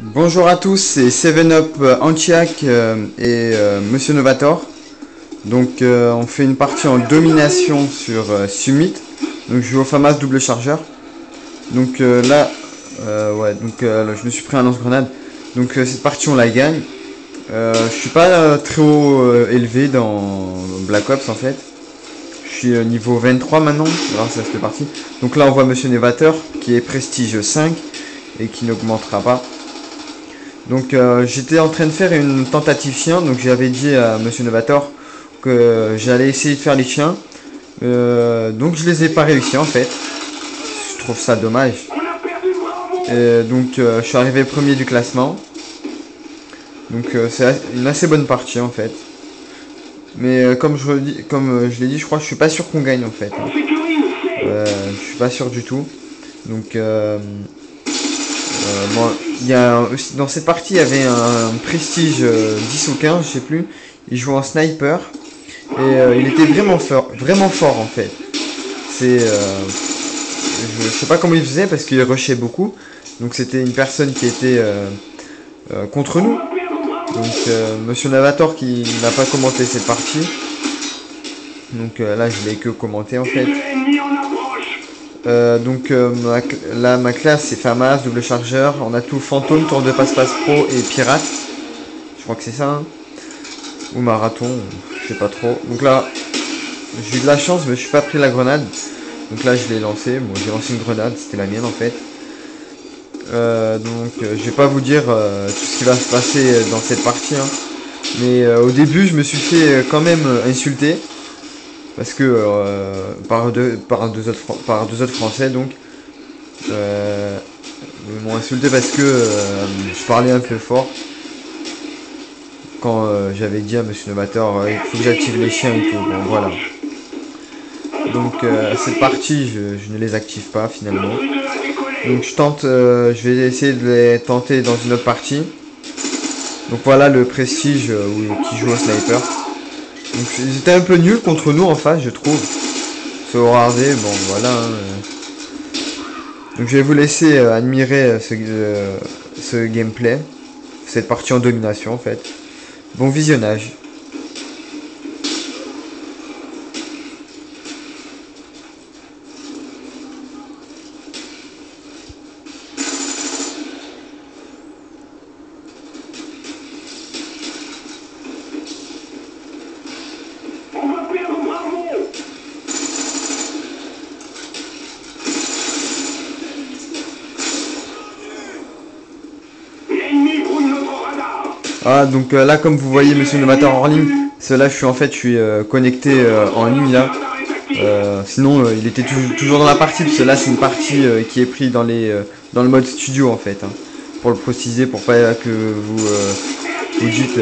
Bonjour à tous, c'est 7up Antiac et Monsieur Novator. Donc on fait une partie en domination sur Summit. Donc je joue au FAMAS double chargeur. Donc là, je me suis pris un lance-grenade. Donc cette partie on la gagne. Je suis pas très haut élevé dans Black Ops en fait. Je suis niveau 23 maintenant grâce à cette partie. Donc là on voit Monsieur Novator qui est prestige 5 et qui n'augmentera pas. Donc j'étais en train de faire une tentative chien, donc j'avais dit à Monsieur Novator que j'allais essayer de faire les chiens. Donc je les ai pas réussi en fait. Je trouve ça dommage. Je suis arrivé premier du classement. Donc c'est une assez bonne partie en fait. Mais comme je l'ai dit, je crois que je suis pas sûr qu'on gagne en fait. Je suis pas sûr du tout. Donc dans cette partie, il y avait un prestige 10 ou 15, je sais plus. Il jouait en sniper. Et il était vraiment fort en fait. Je sais pas comment il faisait parce qu'il rushait beaucoup. Donc c'était une personne qui était contre nous. Donc Monsieur Novator qui n'a pas commenté cette partie. Donc là je l'ai que commenté en fait. Ma classe c'est FAMAS, double chargeur, on a tout fantôme, tour de passe-passe pro et pirate. Je crois que c'est ça. Hein. Ou marathon, je sais pas trop. Donc là, j'ai eu de la chance, mais je suis pas pris la grenade. Donc là je l'ai lancé, bon j'ai lancé une grenade, c'était la mienne en fait. Je vais pas vous dire tout ce qui va se passer dans cette partie. Hein. Mais au début je me suis fait quand même insulter. Parce que par deux autres Français donc ils m'ont insulté parce que je parlais un peu fort quand j'avais dit à Monsieur Novator il faut que j'active les chiens et tout. Bon voilà. Donc cette partie je ne les active pas finalement. Donc je vais essayer de les tenter dans une autre partie. Donc voilà le prestige qui joue au sniper. Donc ils étaient un peu nuls contre nous en face je trouve. Ce Horardé, bon voilà. Donc je vais vous laisser admirer ce gameplay. Cette partie en domination en fait. Bon visionnage. Ah donc là comme vous voyez Monsieur Novator en ligne, je suis connecté en ligne là. Sinon il était toujours dans la partie, parce que là c'est une partie qui est prise dans le mode studio en fait. Hein, pour le préciser, pour pas que vous dites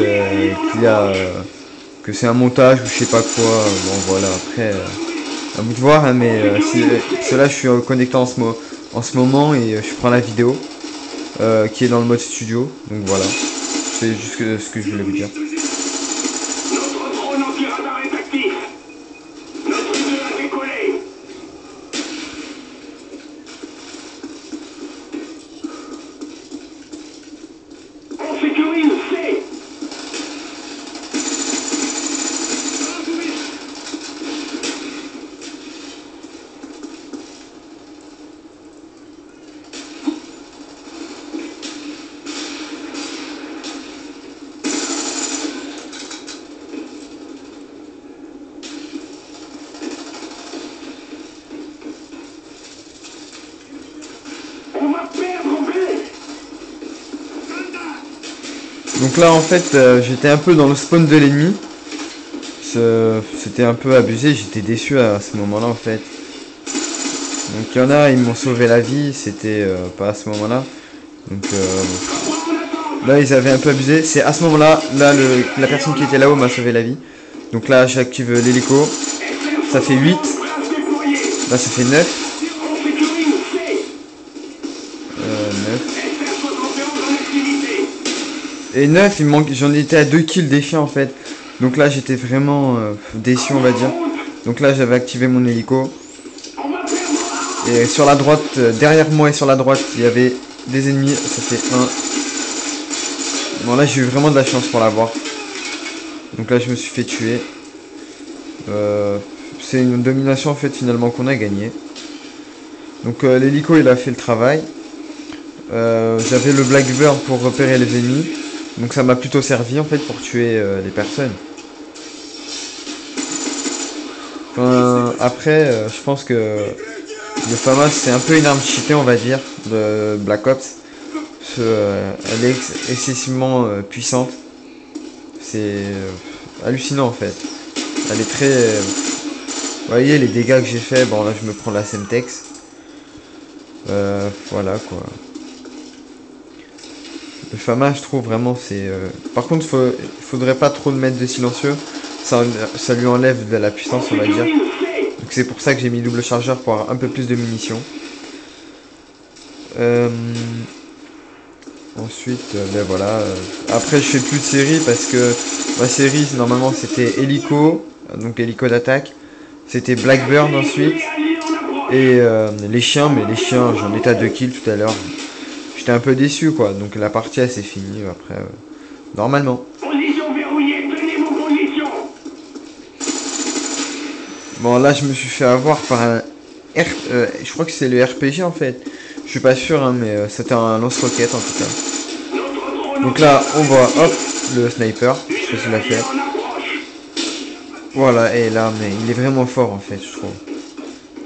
que c'est un montage ou je sais pas quoi. Bon voilà, après à vous de voir, hein, mais je suis connecté en ce moment et je prends la vidéo qui est dans le mode studio. Donc voilà. C'est juste ce que je voulais vous dire. Notre drone anti-radar est actif. Notre idée a décollé. On sécurise C. Donc là en fait j'étais un peu dans le spawn de l'ennemi. C'était un peu abusé, j'étais déçu à ce moment là en fait. Donc il y en a, ils m'ont sauvé la vie, c'était pas à ce moment là. Donc là ils avaient un peu abusé. C'est à ce moment là, la personne qui était là-haut m'a sauvé la vie. Donc là j'active l'hélico. Ça fait 8. Là ça fait 9. 9. Et 9, j'en étais à 2 kills des chiens en fait. Donc là j'étais vraiment déçu on va dire. Donc là j'avais activé mon hélico. Et sur la droite, derrière moi et sur la droite, il y avait des ennemis. Ça fait 1, Bon là j'ai eu vraiment de la chance pour l'avoir. Donc là je me suis fait tuer. C'est une domination en fait finalement qu'on a gagné. Donc l'hélico il a fait le travail. J'avais le Blackbird pour repérer les ennemis. Donc ça m'a plutôt servi en fait pour tuer les personnes. Enfin, après je pense que le FAMAS c'est un peu une arme cheatée on va dire de Black Ops. Elle est excessivement puissante. C'est hallucinant en fait. Elle est très... vous voyez les dégâts que j'ai fait. Bon là je me prends la Semtex. Voilà quoi. Le FAMAS je trouve vraiment c'est... Par contre il faudrait pas trop le mettre de silencieux. Ça lui enlève de la puissance on va dire. Donc c'est pour ça que j'ai mis double chargeur pour avoir un peu plus de munitions. Ensuite, ben voilà. Après, je fais plus de série parce que ma série, normalement, c'était hélico, donc hélico d'attaque. C'était Blackbird ensuite. Et les chiens, mais les chiens, j'en étais à 2 kills tout à l'heure. J'étais un peu déçu, quoi. Donc la partie, elle s'est finie après. Normalement. Position verrouillée, tenez vos positions. Bon, là, je me suis fait avoir par un je crois que c'est le RPG en fait. Je suis pas sûr, hein, mais c'était un lance-roquette en tout cas. Donc là, on voit, hop, le sniper. Je sais pas s'il l'a fait. Voilà, et là, mais il est vraiment fort en fait, je trouve.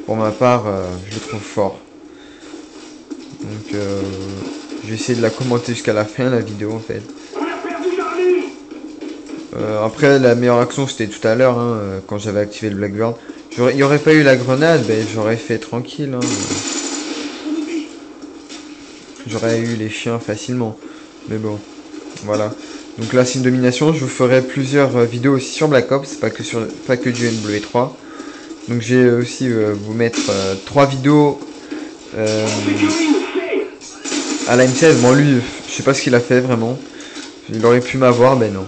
Pour ma part, je le trouve fort. Donc, je vais essayer de la commenter jusqu'à la fin, la vidéo en fait. Après, la meilleure action, c'était tout à l'heure, hein, quand j'avais activé le Blackbird. Il n'y aurait pas eu la grenade, ben, j'aurais fait tranquille. Hein. J'aurais eu les chiens facilement. Mais bon, voilà. Donc là, c'est une domination. Je vous ferai plusieurs vidéos aussi sur Black Ops, pas que du MW3. Donc je vais aussi vous mettre 3 vidéos à la M16. Bon, lui, je sais pas ce qu'il a fait vraiment. Il aurait pu m'avoir, mais non.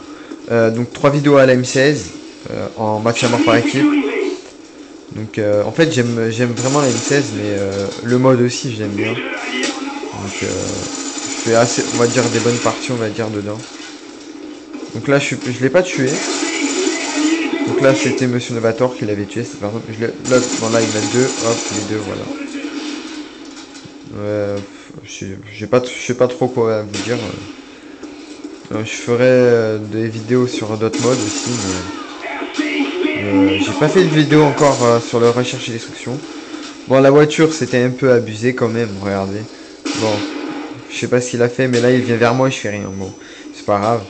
Donc 3 vidéos à la M16 en match à mort par équipe. Donc en fait j'aime vraiment la M16 mais le mode aussi j'aime bien. Donc je fais assez, on va dire des bonnes parties on va dire dedans. Donc là je l'ai pas tué. Donc là c'était Monsieur Novator qui l'avait tué. Par exemple, là, bon, là il y en a 2, hop les 2 voilà. Je sais pas trop quoi vous dire. Je ferai des vidéos sur d'autres modes aussi mais j'ai pas fait de vidéo encore sur le recherche et destruction. Bon la voiture c'était un peu abusé quand même, regardez. Bon, je sais pas ce qu'il a fait mais là il vient vers moi et je fais rien. Bon, c'est pas grave.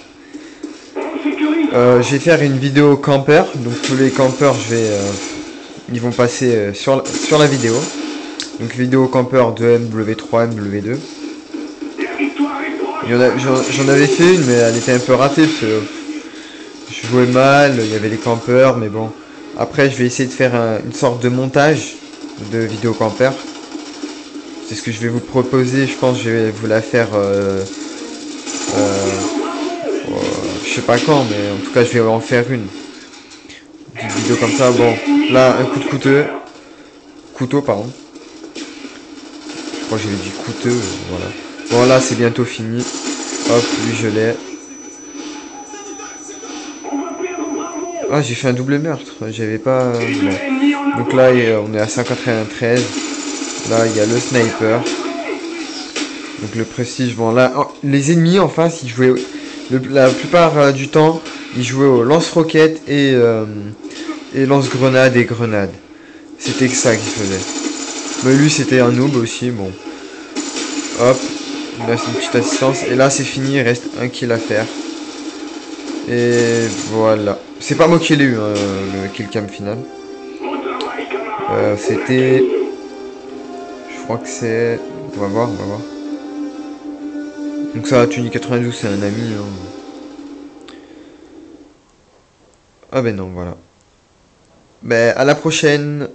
Je vais faire une vidéo campeur, donc tous les campeurs ils vont passer sur la vidéo. Donc vidéo campeur de MW3, MW2. J'en avais fait une mais elle était un peu ratée parce que je jouais mal, il y avait les campeurs, mais bon. Après, je vais essayer de faire une sorte de montage de vidéo campeur. C'est ce que je vais vous proposer. Je pense que je vais vous la faire. Je sais pas quand, mais en tout cas, je vais en faire une. Une vidéo comme ça. Bon, là, un coup de couteau, pardon. Je crois que j'avais dit coûteux, voilà. Bon, là, c'est bientôt fini. Hop, lui, je l'ai. Ah, j'ai fait un double meurtre, j'avais pas... Bon. Donc là, on est à 193. Là, il y a le sniper. Donc le prestige, bon là, les ennemis en face, ils jouaient... La plupart du temps, ils jouaient au lance-roquettes et lance-grenades et grenades. C'était que ça qu'ils faisaient. Mais lui, c'était un noob aussi, bon. Hop, là c'est une petite assistance. Et là, c'est fini, il reste un kill à faire. Et voilà. C'est pas moi qui l'ai eu, hein, le kill cam final. C'était... Je crois que c'est... On va voir. Donc ça, Tunic 92, c'est un ami. Hein. Ah ben non, voilà. Ben à la prochaine.